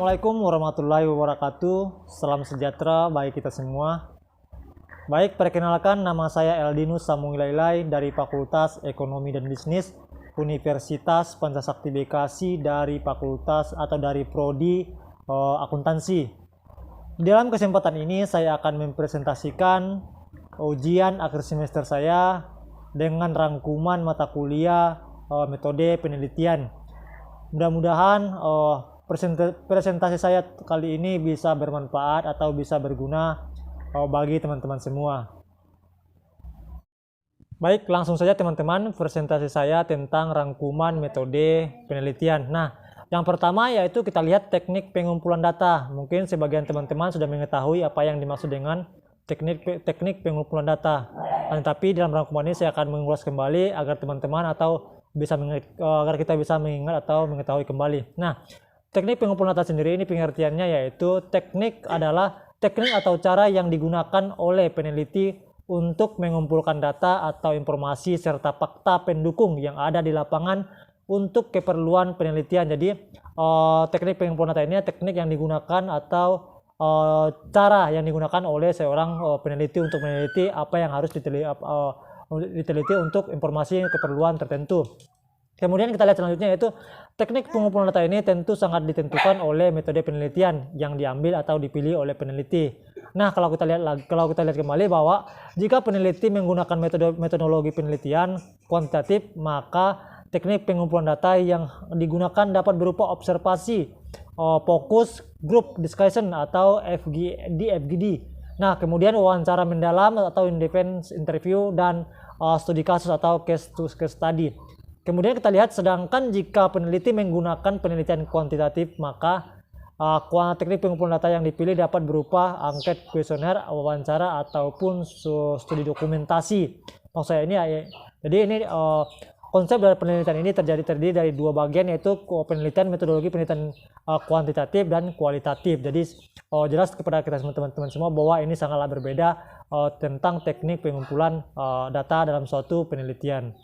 Assalamualaikum warahmatullahi wabarakatuh. Salam sejahtera bagi kita semua. Baik, perkenalkan nama saya Eldinus Samuilailai dari Fakultas Ekonomi dan Bisnis Universitas Pancasakti Bekasi dari Fakultas atau dari Prodi Akuntansi. Dalam kesempatan ini saya akan mempresentasikan ujian akhir semester saya dengan rangkuman mata kuliah metode penelitian. Mudah-mudahan presentasi saya kali ini bisa bermanfaat atau bisa berguna bagi teman-teman semua. Baik, langsung saja teman-teman, presentasi saya tentang rangkuman metode penelitian. Nah, yang pertama yaitu kita lihat teknik pengumpulan data. Mungkin sebagian teman-teman sudah mengetahui apa yang dimaksud dengan teknik pengumpulan data. Tetapi dalam rangkuman ini saya akan mengulas kembali agar teman-teman atau agar kita bisa mengingat atau mengetahui kembali. Nah, teknik pengumpulan data sendiri ini pengertiannya yaitu teknik adalah teknik atau cara yang digunakan oleh peneliti untuk mengumpulkan data atau informasi serta fakta pendukung yang ada di lapangan untuk keperluan penelitian. Jadi teknik pengumpulan data ini teknik yang digunakan atau cara yang digunakan oleh seorang peneliti untuk meneliti apa yang harus diteliti untuk informasi keperluan tertentu. Kemudian kita lihat selanjutnya yaitu teknik pengumpulan data ini tentu sangat ditentukan oleh metode penelitian yang diambil atau dipilih oleh peneliti. Nah, kalau kita lihat kembali bahwa jika peneliti menggunakan metodologi penelitian kuantitatif, maka teknik pengumpulan data yang digunakan dapat berupa observasi, fokus, group discussion atau FGD. Nah, kemudian wawancara mendalam atau independent interview dan studi kasus atau case study. Kemudian kita lihat sedangkan jika peneliti menggunakan penelitian kuantitatif, maka teknik pengumpulan data yang dipilih dapat berupa angket, kuesioner, wawancara ataupun studi dokumentasi. Maksud saya ini jadi ini konsep dari penelitian ini terdiri dari dua bagian yaitu penelitian metodologi penelitian kuantitatif dan kualitatif. Jadi jelas kepada kita teman-teman semua bahwa ini sangatlah berbeda tentang teknik pengumpulan data dalam suatu penelitian.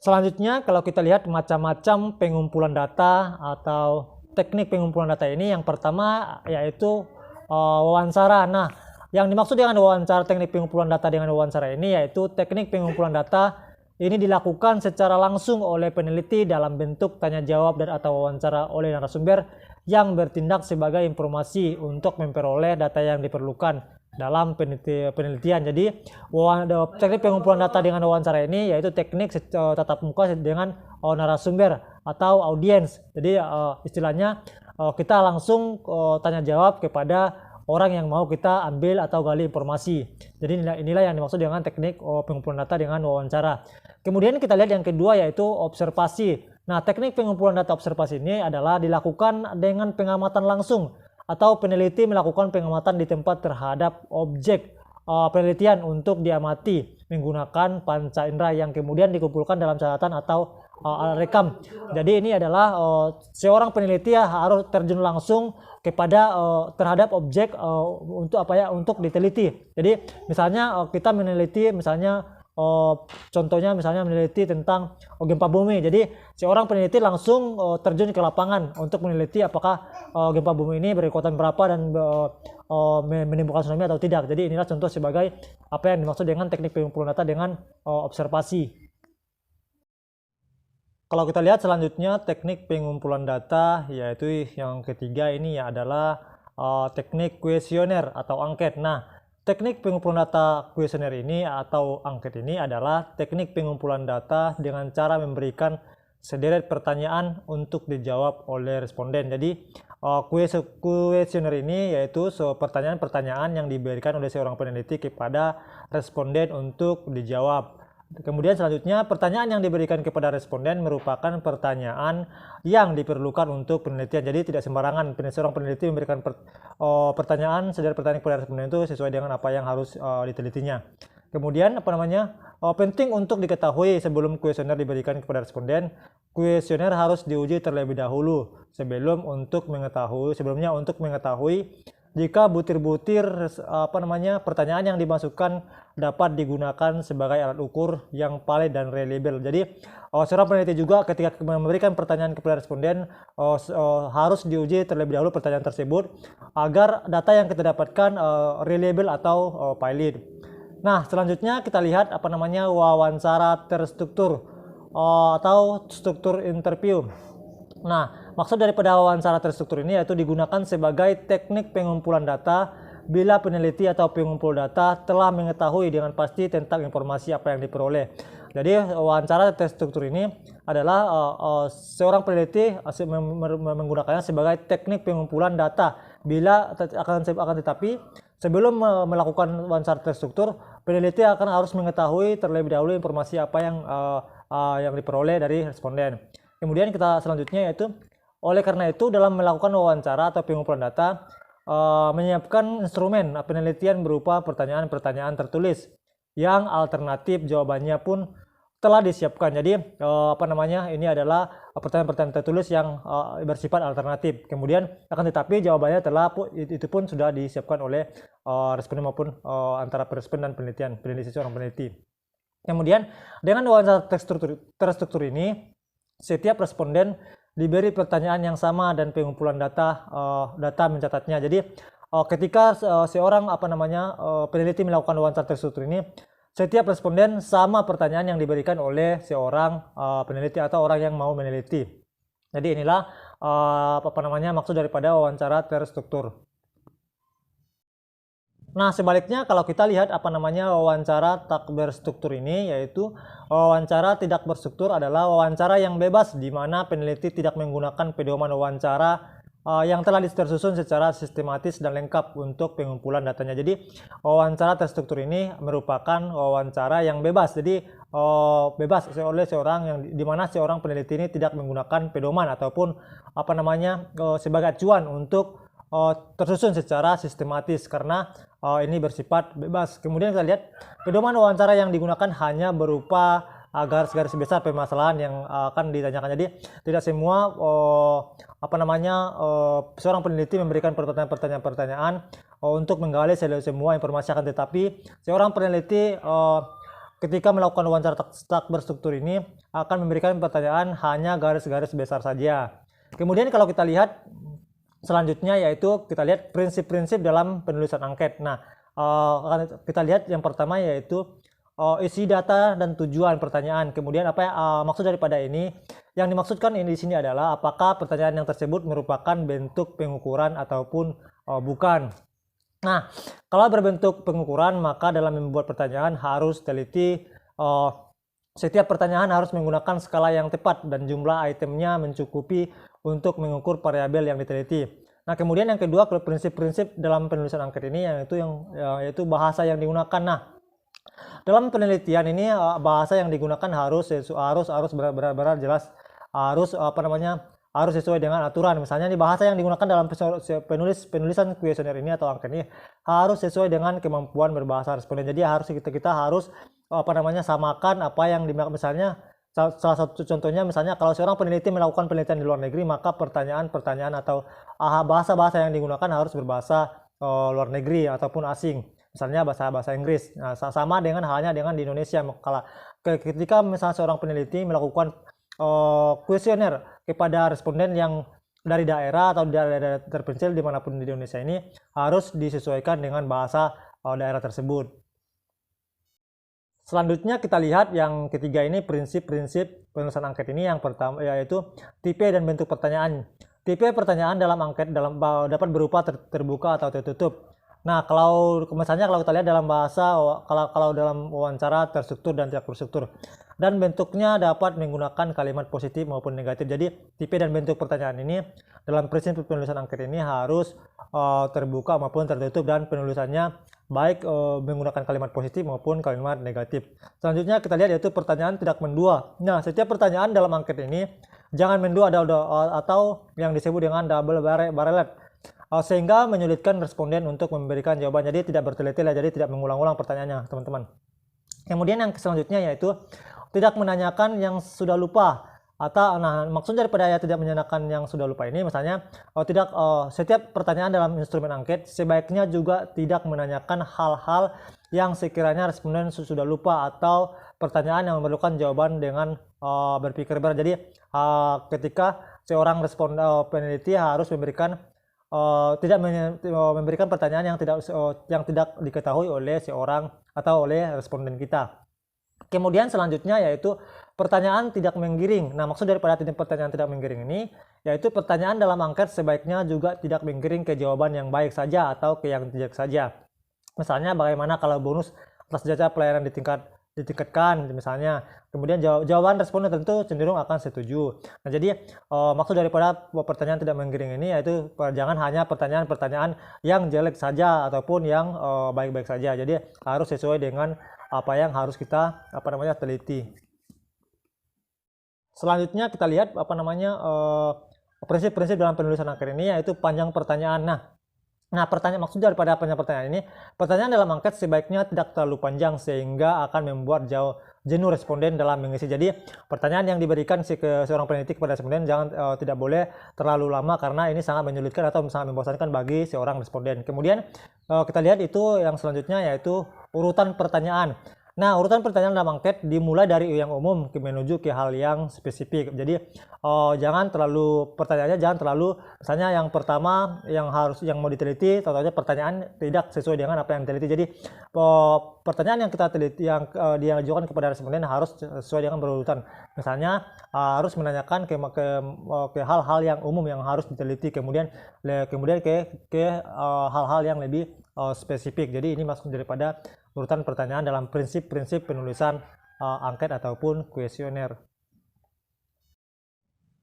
Selanjutnya kalau kita lihat macam-macam pengumpulan data atau teknik pengumpulan data ini, yang pertama yaitu wawancara. Nah, yang dimaksud dengan wawancara, teknik pengumpulan data dengan wawancara ini yaitu teknik pengumpulan data ini dilakukan secara langsung oleh peneliti dalam bentuk tanya jawab dan atau wawancara oleh narasumber yang bertindak sebagai informasi untuk memperoleh data yang diperlukan dalam penelitian. Jadi teknik pengumpulan data dengan wawancara ini yaitu teknik tatap muka dengan narasumber atau audiens. Jadi istilahnya kita langsung tanya jawab kepada orang yang mau kita ambil atau gali informasi. Jadi inilah yang dimaksud dengan teknik pengumpulan data dengan wawancara. Kemudian kita lihat yang kedua yaitu observasi. Nah, teknik pengumpulan data observasi ini adalah dilakukan dengan pengamatan langsung atau peneliti melakukan pengamatan di tempat terhadap objek penelitian untuk diamati menggunakan panca indera yang kemudian dikumpulkan dalam catatan atau alat rekam. Jadi ini adalah seorang peneliti harus terjun langsung kepada terhadap objek untuk diteliti. Jadi misalnya kita meneliti contohnya misalnya meneliti tentang gempa bumi. Jadi seorang peneliti langsung terjun ke lapangan untuk meneliti apakah gempa bumi ini berkekuatan berapa dan menimbulkan tsunami atau tidak. Jadi inilah contoh sebagai apa yang dimaksud dengan teknik pengumpulan data dengan observasi. Kalau kita lihat selanjutnya teknik pengumpulan data yaitu yang ketiga ini adalah teknik kuesioner atau angket. Nah, teknik pengumpulan data kuesioner ini atau angket ini adalah teknik pengumpulan data dengan cara memberikan sederet pertanyaan untuk dijawab oleh responden. Jadi kuesioner ini yaitu pertanyaan-pertanyaan yang diberikan oleh seorang peneliti kepada responden untuk dijawab. Kemudian selanjutnya pertanyaan yang diberikan kepada responden merupakan pertanyaan yang diperlukan untuk penelitian. Jadi tidak sembarangan seorang peneliti memberikan pertanyaan kepada responden itu sesuai dengan apa yang harus ditelitinya. Kemudian penting untuk diketahui sebelum kuesioner diberikan kepada responden, kuesioner harus diuji terlebih dahulu sebelumnya untuk mengetahui jika butir-butir pertanyaan yang dimasukkan dapat digunakan sebagai alat ukur yang valid dan reliable. Jadi seorang peneliti juga ketika memberikan pertanyaan kepada responden harus diuji terlebih dahulu pertanyaan tersebut agar data yang kita dapatkan reliable atau valid. Nah, selanjutnya kita lihat wawancara terstruktur atau struktur interview. Nah, maksud daripada wawancara terstruktur ini yaitu digunakan sebagai teknik pengumpulan data bila peneliti atau pengumpul data telah mengetahui dengan pasti tentang informasi apa yang diperoleh. Jadi wawancara terstruktur ini adalah seorang peneliti menggunakannya sebagai teknik pengumpulan data bila akan tetapi sebelum melakukan wawancara terstruktur, peneliti akan harus mengetahui terlebih dahulu informasi apa yang diperoleh dari responden. Kemudian kita selanjutnya yaitu oleh karena itu dalam melakukan wawancara atau pengumpulan data menyiapkan instrumen penelitian berupa pertanyaan-pertanyaan tertulis yang alternatif jawabannya pun telah disiapkan. Jadi ini adalah pertanyaan-pertanyaan tertulis yang bersifat alternatif. Kemudian akan tetapi jawabannya itu pun sudah disiapkan oleh responden maupun antara responden dan peneliti seorang peneliti. Kemudian dengan wawancara terstruktur ini setiap responden diberi pertanyaan yang sama dan pengumpulan data mencatatnya. Jadi ketika seorang peneliti melakukan wawancara terstruktur ini, setiap responden sama pertanyaan yang diberikan oleh seorang peneliti atau orang yang mau meneliti. Jadi inilah maksud daripada wawancara terstruktur. Nah, sebaliknya kalau kita lihat wawancara tak berstruktur ini, yaitu wawancara tidak berstruktur adalah wawancara yang bebas di mana peneliti tidak menggunakan pedoman wawancara yang telah tersusun secara sistematis dan lengkap untuk pengumpulan datanya. Jadi wawancara terstruktur ini merupakan wawancara yang bebas. Jadi bebas oleh seorang yang di mana seorang peneliti ini tidak menggunakan pedoman ataupun sebagai acuan untuk tersusun secara sistematis karena ini bersifat bebas. Kemudian kita lihat pedoman wawancara yang digunakan hanya berupa garis-garis besar permasalahan yang akan ditanyakan. Jadi tidak semua seorang peneliti memberikan pertanyaan-pertanyaan untuk menggali semua informasi, akan tetapi seorang peneliti ketika melakukan wawancara tak berstruktur ini akan memberikan pertanyaan hanya garis-garis besar saja. Kemudian kalau kita lihat selanjutnya yaitu kita lihat prinsip-prinsip dalam penulisan angket. Nah, kita lihat yang pertama yaitu isi data dan tujuan pertanyaan. Kemudian maksud daripada ini? Yang dimaksudkan di sini adalah apakah pertanyaan yang tersebut merupakan bentuk pengukuran ataupun bukan. Nah, kalau berbentuk pengukuran maka dalam membuat pertanyaan harus teliti. Setiap pertanyaan harus menggunakan skala yang tepat dan jumlah itemnya mencukupi untuk mengukur variabel yang diteliti. Nah, kemudian yang kedua, prinsip-prinsip dalam penulisan angket ini yaitu bahasa yang digunakan. Nah, dalam penelitian ini bahasa yang digunakan harus benar-benar jelas, harus sesuai dengan aturan. Misalnya di bahasa yang digunakan dalam penulisan kuesioner ini atau angket ini harus sesuai dengan kemampuan berbahasa responden. Jadi kita harus samakan apa yang misalnya salah satu contohnya misalnya kalau seorang peneliti melakukan penelitian di luar negeri maka pertanyaan atau bahasa-bahasa yang digunakan harus berbahasa luar negeri ataupun asing. Misalnya bahasa Inggris. Nah, sama dengan halnya dengan di Indonesia. Ketika misalnya seorang peneliti melakukan kuesioner kepada responden yang dari daerah atau daerah terpencil dimanapun di Indonesia ini harus disesuaikan dengan bahasa daerah tersebut. Selanjutnya kita lihat yang ketiga ini prinsip-prinsip penulisan angket ini. Yang pertama yaitu tipe dan bentuk pertanyaan. Tipe pertanyaan dalam angket dapat berupa terbuka atau tertutup. Nah, kalau kita lihat dalam bahasa, kalau dalam wawancara terstruktur dan tidak terstruktur, dan bentuknya dapat menggunakan kalimat positif maupun negatif. Jadi tipe dan bentuk pertanyaan ini dalam prinsip penulisan angket ini harus terbuka maupun tertutup dan penulisannya baik menggunakan kalimat positif maupun kalimat negatif. Selanjutnya kita lihat yaitu pertanyaan tidak mendua. Nah, setiap pertanyaan dalam angket ini jangan mendua atau yang disebut dengan double barreled, sehingga menyulitkan responden untuk memberikan jawaban. Jadi tidak bertele-tele, jadi tidak mengulang-ulang pertanyaannya, teman-teman. Kemudian yang selanjutnya yaitu tidak menanyakan yang sudah lupa Atau nah maksud daripada ya tidak menyenangkan yang sudah lupa ini misalnya setiap pertanyaan dalam instrumen angket sebaiknya juga tidak menanyakan hal-hal yang sekiranya responden sudah lupa atau pertanyaan yang memerlukan jawaban dengan berpikir berat. Jadi ketika seorang peneliti harus memberikan tidak memberikan pertanyaan yang tidak diketahui oleh seorang atau oleh responden kita. Kemudian selanjutnya yaitu pertanyaan tidak menggiring. Nah, maksud daripada pertanyaan tidak menggiring ini yaitu pertanyaan dalam angket sebaiknya juga tidak menggiring ke jawaban yang baik saja atau ke yang tidak saja. Misalnya bagaimana kalau bonus atas jasa pelayanan ditingkatkan misalnya. Kemudian jawaban responden tentu cenderung akan setuju. Nah, jadi maksud daripada pertanyaan tidak menggiring ini yaitu jangan hanya pertanyaan-pertanyaan yang jelek saja ataupun yang baik-baik saja. Jadi harus sesuai dengan apa yang harus kita teliti. Selanjutnya kita lihat prinsip-prinsip dalam penulisan angket ini yaitu panjang pertanyaan. Nah, maksud daripada panjang pertanyaan ini, pertanyaan dalam angket sebaiknya tidak terlalu panjang sehingga akan membuat jenuh responden dalam mengisi. Jadi pertanyaan yang diberikan ke seorang peneliti kepada responden tidak boleh terlalu lama karena ini sangat menyulitkan atau sangat membosankan bagi seorang responden. Kemudian kita lihat itu yang selanjutnya yaitu urutan pertanyaan. Nah, urutan pertanyaan dalam angket dimulai dari yang umum menuju ke hal yang spesifik. Jadi pertanyaannya jangan terlalu misalnya yang pertama yang mau diteliti contohnya pertanyaan tidak sesuai dengan apa yang diteliti. Jadi pertanyaan yang kita teliti yang diajukan kepada responden harus sesuai dengan berurutan. Misalnya harus menanyakan ke hal-hal yang umum yang harus diteliti, kemudian ke hal-hal yang lebih spesifik. Jadi ini maksud daripada urutan pertanyaan dalam prinsip-prinsip penulisan angket ataupun kuesioner.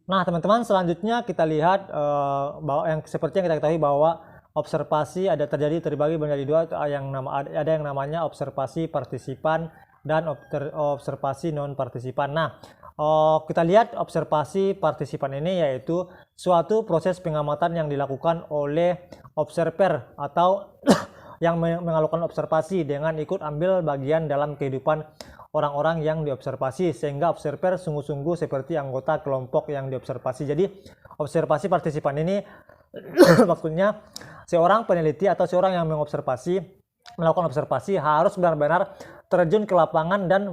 Nah, teman-teman, selanjutnya kita lihat bahwa yang seperti yang kita ketahui bahwa observasi terbagi menjadi dua, ada yang namanya observasi partisipan dan observasi non partisipan. Nah, kita lihat observasi partisipan ini yaitu suatu proses pengamatan yang dilakukan oleh observer atau yang melakukan observasi dengan ikut ambil bagian dalam kehidupan orang-orang yang diobservasi sehingga observer sungguh-sungguh seperti anggota kelompok yang diobservasi. Jadi observasi partisipan ini maksudnya seorang peneliti atau seorang yang melakukan observasi harus benar-benar terjun ke lapangan dan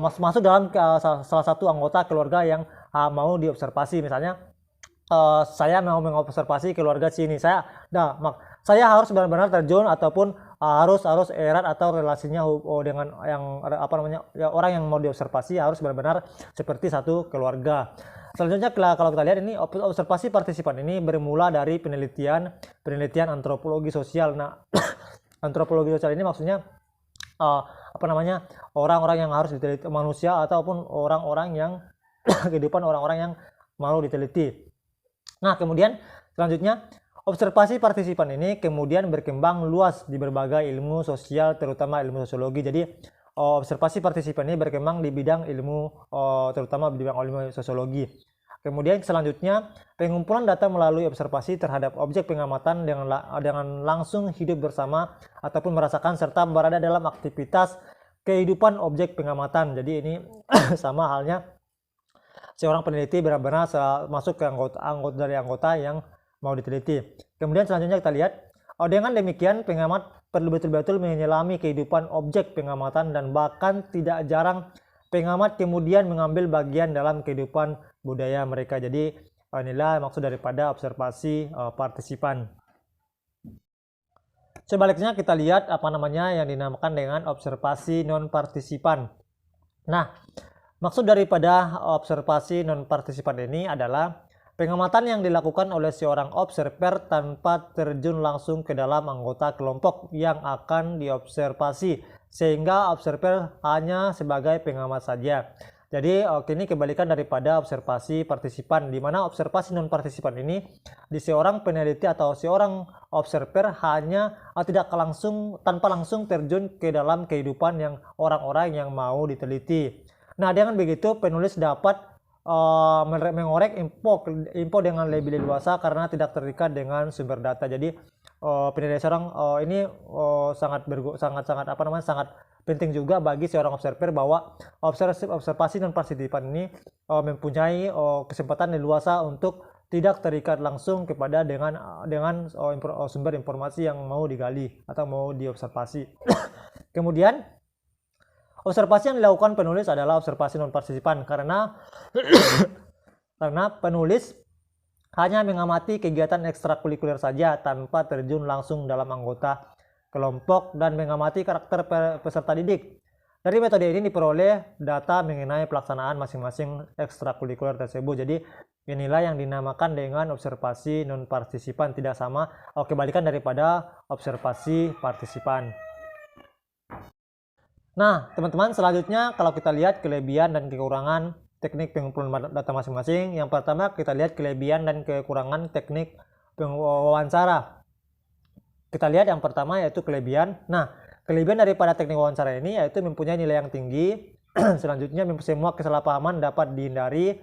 masuk dalam salah satu anggota keluarga yang mau diobservasi. Misalnya saya mau mengobservasi keluarga sini, saya harus benar-benar terjun ataupun harus erat atau relasinya dengan orang yang mau diobservasi harus benar-benar seperti satu keluarga. Selanjutnya kalau kita lihat ini observasi partisipan ini bermula dari penelitian antropologi sosial. Nah, antropologi sosial ini maksudnya orang-orang yang harus diteliti, manusia ataupun orang-orang yang kehidupan orang-orang yang mau diteliti. Nah, kemudian selanjutnya observasi partisipan ini kemudian berkembang luas di berbagai ilmu sosial, terutama ilmu sosiologi. Jadi observasi partisipan ini berkembang di bidang ilmu terutama di bidang ilmu sosiologi. Kemudian selanjutnya pengumpulan data melalui observasi terhadap objek pengamatan dengan langsung hidup bersama ataupun merasakan serta berada dalam aktivitas kehidupan objek pengamatan. Jadi ini sama halnya seorang peneliti benar-benar masuk ke anggota yang mau diteliti. Kemudian selanjutnya kita lihat, dengan demikian pengamat perlu betul-betul menyelami kehidupan objek pengamatan dan bahkan tidak jarang pengamat kemudian mengambil bagian dalam kehidupan budaya mereka. Jadi inilah maksud daripada observasi partisipan. Sebaliknya kita lihat yang dinamakan dengan observasi non partisipan. Nah, maksud daripada observasi non-partisipan ini adalah pengamatan yang dilakukan oleh seorang observer tanpa terjun langsung ke dalam anggota kelompok yang akan diobservasi, sehingga observer hanya sebagai pengamat saja. Jadi ini kebalikan daripada observasi partisipan, di mana observasi non-partisipan ini di seorang peneliti atau seorang observer hanya tanpa langsung terjun ke dalam kehidupan yang orang-orang yang mau diteliti. Nah, dengan begitu penulis dapat mengorek info dengan lebih leluasa karena tidak terikat dengan sumber data. Jadi penilaian seorang ini sangat penting juga bagi seorang observer bahwa observasi non partisipan ini mempunyai kesempatan leluasa untuk tidak terikat langsung kepada dengan sumber informasi yang mau digali atau mau diobservasi. Kemudian observasi yang dilakukan penulis adalah observasi non partisipan karena penulis hanya mengamati kegiatan ekstrakurikuler saja tanpa terjun langsung dalam anggota kelompok dan mengamati karakter peserta didik. Dari metode ini diperoleh data mengenai pelaksanaan masing-masing ekstrakurikuler tersebut. Jadi inilah yang dinamakan dengan observasi non partisipan, tidak sama kebalikan daripada observasi partisipan. Nah, teman-teman, selanjutnya kalau kita lihat kelebihan dan kekurangan teknik pengumpulan data masing-masing. Yang pertama kita lihat kelebihan dan kekurangan teknik wawancara. Kita lihat yang pertama yaitu kelebihan. Nah, kelebihan daripada teknik wawancara ini yaitu mempunyai nilai yang tinggi. Selanjutnya semua kesalahpahaman dapat dihindari.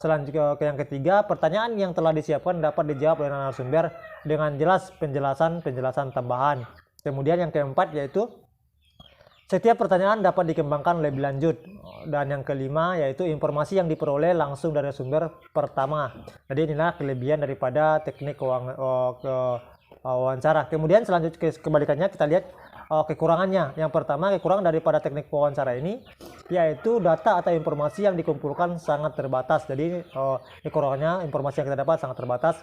Selanjutnya yang ketiga, pertanyaan yang telah disiapkan dapat dijawab oleh narasumber dengan jelas, penjelasan tambahan. Kemudian yang keempat yaitu setiap pertanyaan dapat dikembangkan lebih lanjut. Dan yang kelima yaitu informasi yang diperoleh langsung dari sumber pertama. Jadi inilah kelebihan daripada teknik wawancara. Kemudian selanjutnya kebalikannya kita lihat kekurangannya. Yang pertama, kekurangan daripada teknik wawancara ini yaitu data atau informasi yang dikumpulkan sangat terbatas. Jadi kekurangannya informasi yang kita dapat sangat terbatas.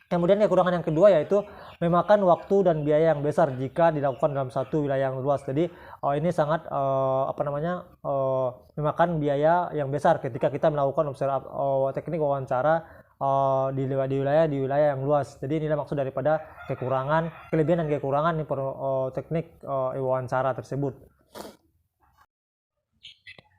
Kemudian kekurangan yang kedua yaitu memakan waktu dan biaya yang besar jika dilakukan dalam satu wilayah yang luas. Jadi ini sangat memakan biaya yang besar ketika kita melakukan teknik wawancara di wilayah yang luas. Jadi inilah maksud daripada kelebihan dan kekurangan teknik wawancara tersebut.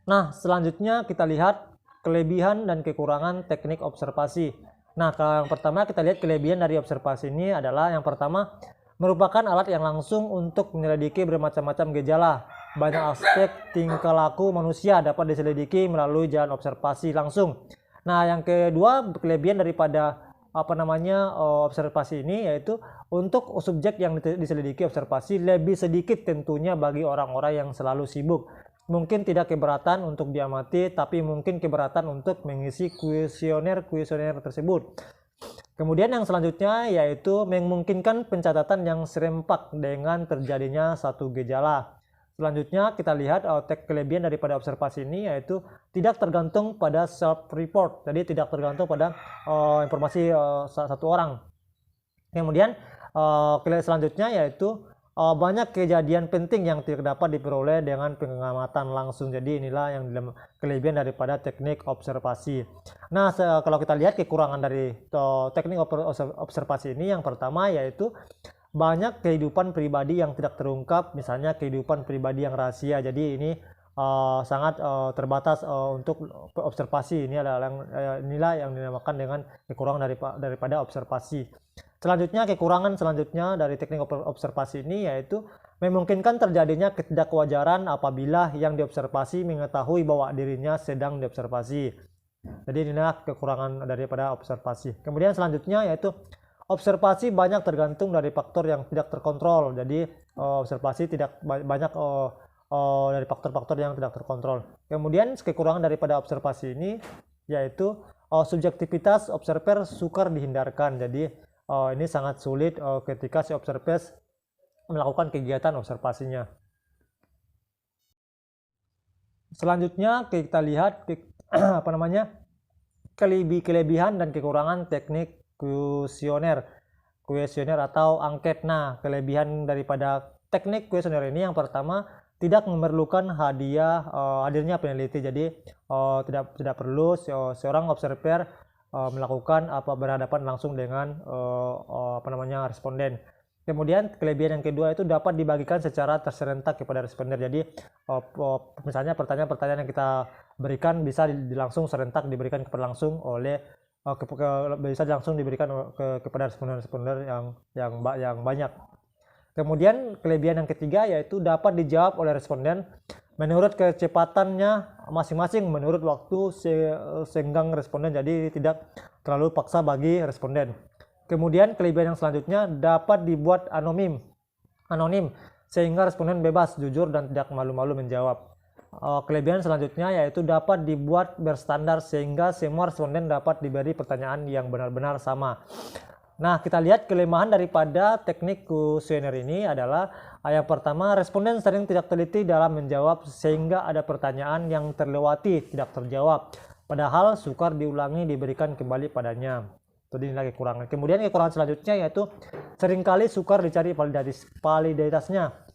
Nah, selanjutnya kita lihat kelebihan dan kekurangan teknik observasi. Nah, kalau yang pertama kita lihat kelebihan dari observasi ini adalah yang pertama merupakan alat yang langsung untuk menyelidiki bermacam-macam gejala. Banyak aspek tingkah laku manusia dapat diselidiki melalui jalan observasi langsung. Nah, yang kedua kelebihan daripada observasi ini yaitu untuk subjek yang diselidiki observasi lebih sedikit tentunya bagi orang-orang yang selalu sibuk. Mungkin tidak keberatan untuk diamati, tapi mungkin keberatan untuk mengisi kuesioner tersebut. Kemudian yang selanjutnya yaitu memungkinkan pencatatan yang serempak dengan terjadinya satu gejala. Selanjutnya kita lihat kelebihan daripada observasi ini yaitu tidak tergantung pada self-report, jadi tidak tergantung pada informasi satu orang. Kemudian selanjutnya yaitu banyak kejadian penting yang tidak dapat diperoleh dengan pengamatan langsung. Jadi inilah yang kelebihan daripada teknik observasi. Nah, kalau kita lihat kekurangan dari teknik observasi ini, yang pertama yaitu banyak kehidupan pribadi yang tidak terungkap, misalnya kehidupan pribadi yang rahasia. Jadi ini sangat terbatas untuk observasi. Inilah yang dinamakan dengan kekurangan daripada observasi. Selanjutnya kekurangan dari teknik observasi ini yaitu memungkinkan terjadinya ketidakwajaran apabila yang diobservasi mengetahui bahwa dirinya sedang diobservasi. Jadi inilah kekurangan daripada observasi. Kemudian selanjutnya yaitu observasi banyak tergantung dari faktor yang tidak terkontrol. Jadi observasi tidak banyak dari faktor-faktor yang tidak terkontrol. Kemudian kekurangan daripada observasi ini yaitu subjektivitas observer sukar dihindarkan. Jadi ini sangat sulit ketika si observer melakukan kegiatan observasinya. Selanjutnya kita lihat kelebihan dan kekurangan teknik kuesioner atau angket. Nah, kelebihan daripada teknik kuesioner ini yang pertama tidak memerlukan hadirnya peneliti. Jadi tidak perlu seorang observer melakukan berhadapan langsung dengan responden. Kemudian kelebihan yang kedua itu dapat dibagikan secara terserentak kepada responden. Jadi misalnya pertanyaan-pertanyaan yang kita berikan bisa langsung serentak diberikan langsung kepada responden yang banyak. Kemudian kelebihan yang ketiga yaitu dapat dijawab oleh responden menurut kecepatannya masing-masing, menurut waktu senggang responden, jadi tidak terlalu paksa bagi responden. Kemudian kelebihan yang selanjutnya dapat dibuat anonim sehingga responden bebas, jujur, dan tidak malu-malu menjawab. Kelebihan selanjutnya yaitu dapat dibuat berstandar sehingga semua responden dapat diberi pertanyaan yang benar-benar sama. Nah, kita lihat kelemahan daripada teknik kuesioner ini adalah yang pertama, responden sering tidak teliti dalam menjawab sehingga ada pertanyaan yang terlewati, tidak terjawab. Padahal sukar diulangi diberikan kembali padanya. Itu nilai kekurangan. Kemudian kekurangan selanjutnya yaitu seringkali sukar dicari validitasnya.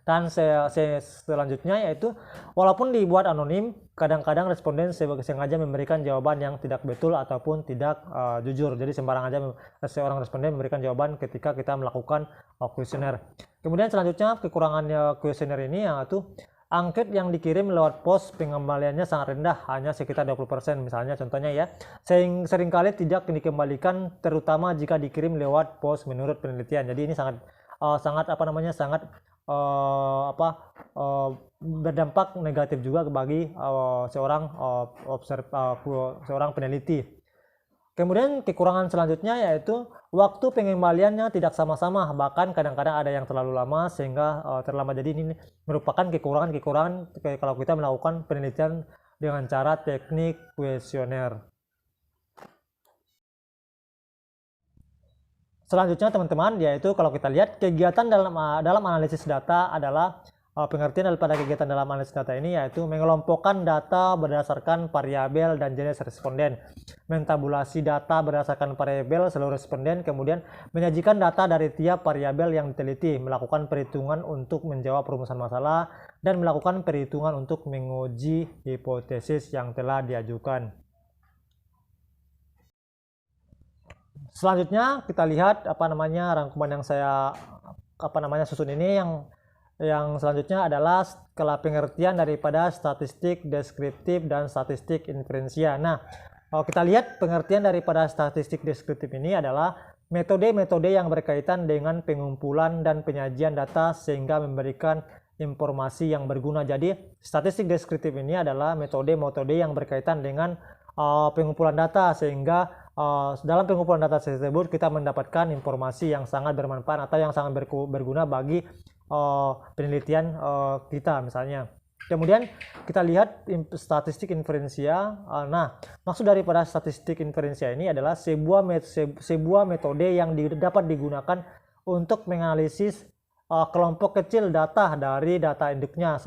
Dan selanjutnya yaitu walaupun dibuat anonim, kadang-kadang responden sengaja memberikan jawaban yang tidak betul ataupun tidak jujur. Jadi sembarang aja seorang responden memberikan jawaban ketika kita melakukan kuesioner. Kemudian selanjutnya kekurangannya kuesioner ini yaitu angket yang dikirim lewat pos pengembaliannya sangat rendah, hanya sekitar 20% misalnya contohnya ya. Seringkali tidak dikembalikan terutama jika dikirim lewat pos menurut penelitian. Jadi ini sangat berdampak negatif juga bagi seorang peneliti. Kemudian kekurangan selanjutnya yaitu waktu pengembaliannya tidak sama-sama, bahkan kadang-kadang ada yang terlalu lama sehingga terlambat. Jadi ini merupakan kekurangan kalau kita melakukan penelitian dengan cara teknik kuesioner. Selanjutnya teman-teman, yaitu kalau kita lihat kegiatan dalam analisis data adalah pengertian daripada kegiatan dalam analisis data ini yaitu mengelompokkan data berdasarkan variabel dan jenis responden, mentabulasi data berdasarkan variabel seluruh responden, kemudian menyajikan data dari tiap variabel yang diteliti, melakukan perhitungan untuk menjawab rumusan masalah, dan melakukan perhitungan untuk menguji hipotesis yang telah diajukan. Selanjutnya kita lihat rangkuman yang saya susun ini. Yang selanjutnya adalah skala pengertian daripada statistik deskriptif dan statistik inferensia. Nah, kita lihat pengertian daripada statistik deskriptif ini adalah metode-metode yang berkaitan dengan pengumpulan dan penyajian data sehingga memberikan informasi yang berguna. Jadi statistik deskriptif ini adalah metode-metode yang berkaitan dengan pengumpulan data sehingga dalam pengumpulan data tersebut kita mendapatkan informasi yang sangat bermanfaat atau yang sangat berguna bagi penelitian kita misalnya. Kemudian kita lihat statistik inferensia. Nah, maksud daripada statistik inferensia ini adalah sebuah metode yang dapat digunakan untuk menganalisis kelompok kecil data dari data induknya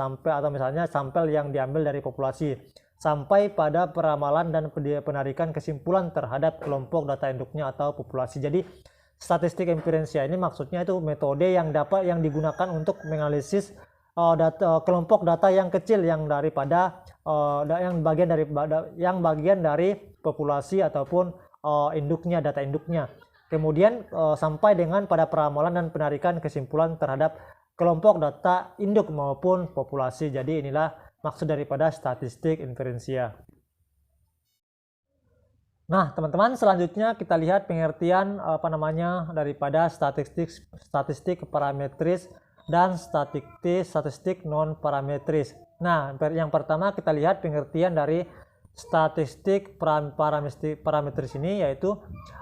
misalnya sampel yang diambil dari populasi sampai pada peramalan dan penarikan kesimpulan terhadap kelompok data induknya atau populasi. Jadi statistik inferensia ini maksudnya itu metode yang digunakan untuk menganalisis kelompok data yang kecil yang bagian dari populasi ataupun data induknya. Kemudian sampai dengan pada peramalan dan penarikan kesimpulan terhadap kelompok data induk maupun populasi. Jadi inilah maksud daripada statistik inferensia. Nah, teman-teman, selanjutnya kita lihat pengertian daripada statistik parametris dan statistik non parametris. Nah, yang pertama kita lihat pengertian dari statistik parametris ini yaitu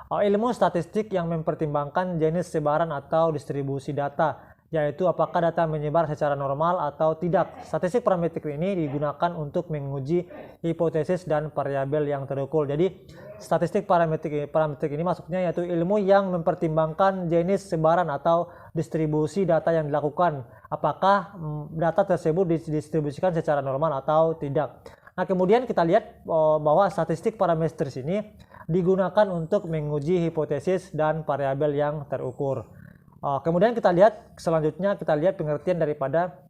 ilmu statistik yang mempertimbangkan jenis sebaran atau distribusi data, yaitu apakah data menyebar secara normal atau tidak. Statistik parametrik ini digunakan untuk menguji hipotesis dan variabel yang terukur. Jadi statistik parametrik ini maksudnya yaitu ilmu yang mempertimbangkan jenis sebaran atau distribusi data yang dilakukan, apakah data tersebut didistribusikan secara normal atau tidak. Nah, kemudian kita lihat bahwa statistik parametris ini digunakan untuk menguji hipotesis dan variabel yang terukur. Kemudian kita lihat pengertian daripada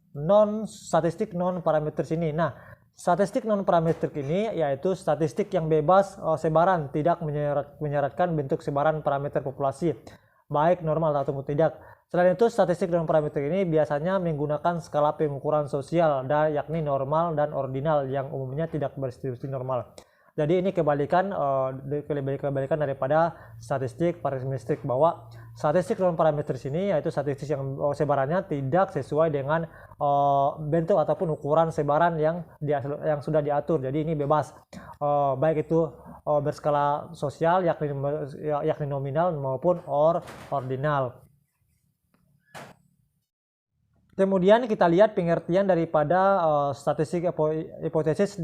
statistik non parametris ini. Nah, statistik non parametrik ini yaitu statistik yang bebas sebaran, tidak menyeratkan bentuk sebaran parameter populasi, baik normal ataupun tidak. Selain itu, statistik non parametrik ini biasanya menggunakan skala pengukuran sosial, yakni normal dan ordinal, yang umumnya tidak berdistribusi normal. Jadi ini kebalikan daripada statistik parametrik, bahwa statistik non parametris ini yaitu statistik yang sebarannya tidak sesuai dengan bentuk ataupun ukuran sebaran yang sudah diatur. Jadi ini bebas, baik itu berskala sosial yakni nominal maupun ordinal. Kemudian kita lihat pengertian daripada statistik hipotesis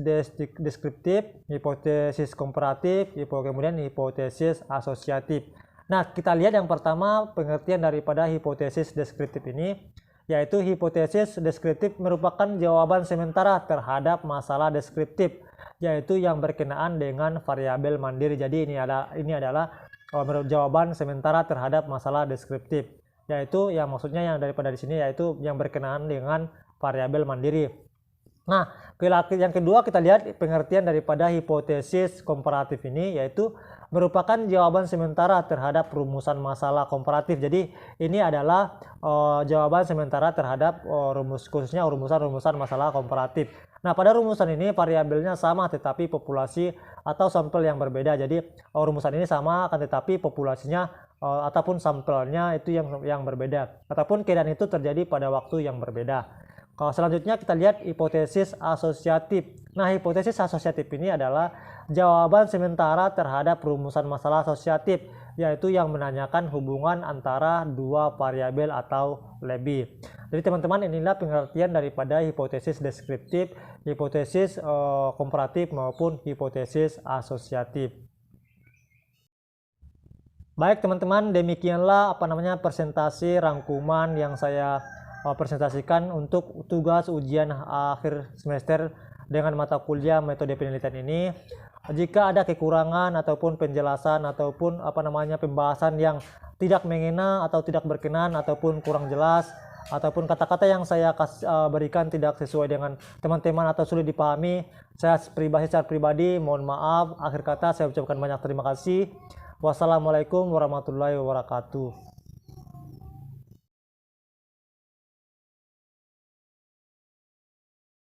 deskriptif, hipotesis komparatif, kemudian hipotesis asosiatif. Nah, kita lihat yang pertama pengertian daripada hipotesis deskriptif ini, yaitu hipotesis deskriptif merupakan jawaban sementara terhadap masalah deskriptif, yaitu yang berkenaan dengan variabel mandiri. Jadi ini adalah jawaban sementara terhadap masalah deskriptif, yaitu yang maksudnya yang daripada di sini yaitu yang berkenaan dengan variabel mandiri. Nah, yang kedua kita lihat pengertian daripada hipotesis komparatif ini, yaitu merupakan jawaban sementara terhadap rumusan masalah komparatif. Jadi ini adalah jawaban sementara terhadap khususnya rumusan masalah komparatif. Nah, pada rumusan ini variabelnya sama tetapi populasi atau sampel yang berbeda. Jadi rumusan ini sama akan tetapi populasinya ataupun sampelnya itu yang berbeda, ataupun keadaan itu terjadi pada waktu yang berbeda. Kalau selanjutnya kita lihat hipotesis asosiatif. Nah, hipotesis asosiatif ini adalah jawaban sementara terhadap rumusan masalah asosiatif, yaitu yang menanyakan hubungan antara dua variabel atau lebih. Jadi teman-teman, inilah pengertian daripada hipotesis deskriptif, hipotesis komparatif maupun hipotesis asosiatif. Baik teman-teman, demikianlah presentasi rangkuman yang saya presentasikan untuk tugas ujian akhir semester dengan mata kuliah metode penelitian ini. Jika ada kekurangan ataupun penjelasan ataupun pembahasan yang tidak mengena atau tidak berkenan ataupun kurang jelas, ataupun kata-kata yang saya berikan tidak sesuai dengan teman-teman atau sulit dipahami, saya secara pribadi mohon maaf. Akhir kata saya ucapkan banyak terima kasih. Wassalamualaikum warahmatullahi wabarakatuh.